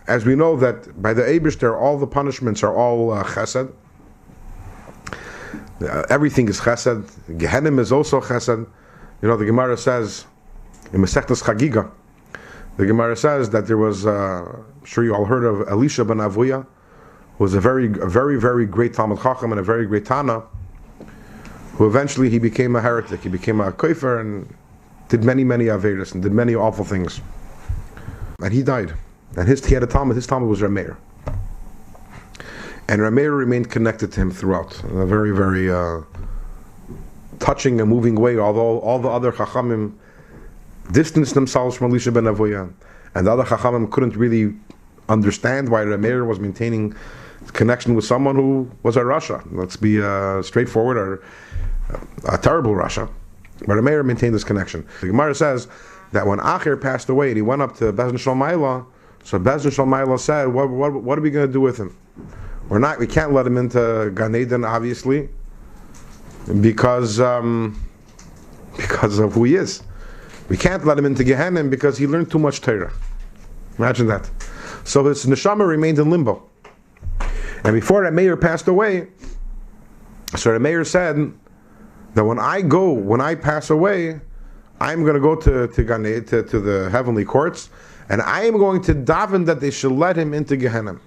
as we know that by the Eibishter, all the punishments are all chesed. Everything is chesed. Gehenim is also chesed. You know, the Gemara says in Masechtas Chagiga, the Gemara says that there was, sure you all heard of Elisha ben Avuya, who was a very, very great Talmud Chacham and a very great Tana, who eventually he became a heretic. He became a kofer and did many averos and did many awful things. And he died. And he had a Talmud. His Talmud was Rameir. And Rameir remained connected to him throughout in a very touching and moving way. Although all the other Chachamim distanced themselves from Elisha ben Avuya, and the other Chachamim couldn't really understand why Rameir was maintaining connection with someone who was a Rasha. Let's be straightforward, or a terrible Rasha. But Rameir maintained this connection. The Gemara says that when Acher passed away and he went up to Bezdin Shalmaila, so Bezdin Shalmaila said, what are we going to do with him? We can't let him into Gan Eden, obviously, because of who he is. We can't let him into Gehenna because he learned too much Torah. Imagine that. So his neshama remained in limbo. And before Rameir passed away, so Rameir said that when I pass away, I'm going to go to Gan Eden, to the heavenly courts, and I am going to daven that they should let him into Gehenna.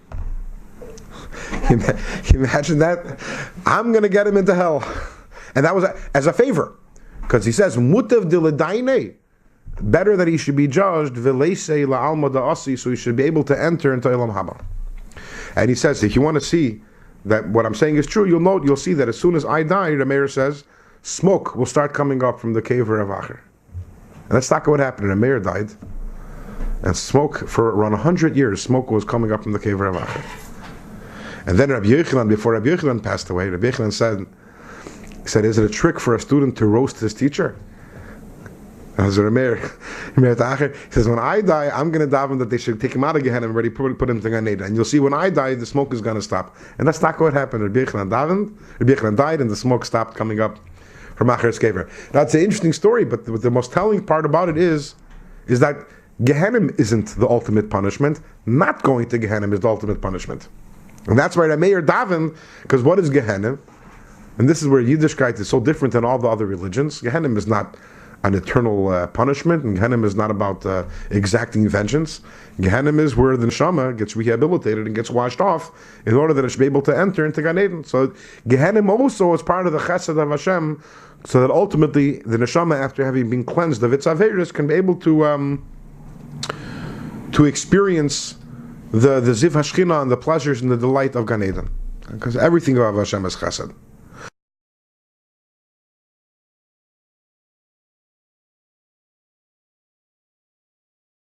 Imagine that. I'm going to get him into hell. And that was as a favor. Because he says, Mutav diledaine, better that he should be judged, v'leisei la'alma da'asi, so he should be able to enter into Olam Haba. And he says, if you want to see that what I'm saying is true, you'll see that as soon as I die, the mayor says, smoke will start coming up from the caver of Acher. And that's not what happened. The mayor died. And smoke, for around 100 years, smoke was coming up from the caver of Acher. And then Rabbi Yochanan, before Rabbi Yochanan passed away, Rabbi Yochanan said, is it a trick for a student to roast his teacher? As Rameir Tacher, he says, when I die, I'm going to daven that they should take him out of Gehenna and already put him to Gan Eden. And you'll see when I die, the smoke is going to stop. And that's not what happened. Rabbi Yochanan died, and the smoke stopped coming up from Acher's caver. Now, it's an interesting story, but the most telling part about it is that Gehenna isn't the ultimate punishment. Not going to Gehenna is the ultimate punishment. And that's why Rameir davened, because what is Gehenna? And this is where Yiddishkeit is so different than all the other religions. Gehenna is not an eternal punishment, and Gehenna is not about exacting vengeance. Gehenna is where the neshama gets rehabilitated and gets washed off in order that it should be able to enter into Gan Eden. So Gehenna also is part of the chesed of Hashem, so that ultimately the neshama, after having been cleansed of its averos, can be able to experience the ziv hashchina and the pleasures and the delight of Gan Eden, because everything of Hashem is chesed.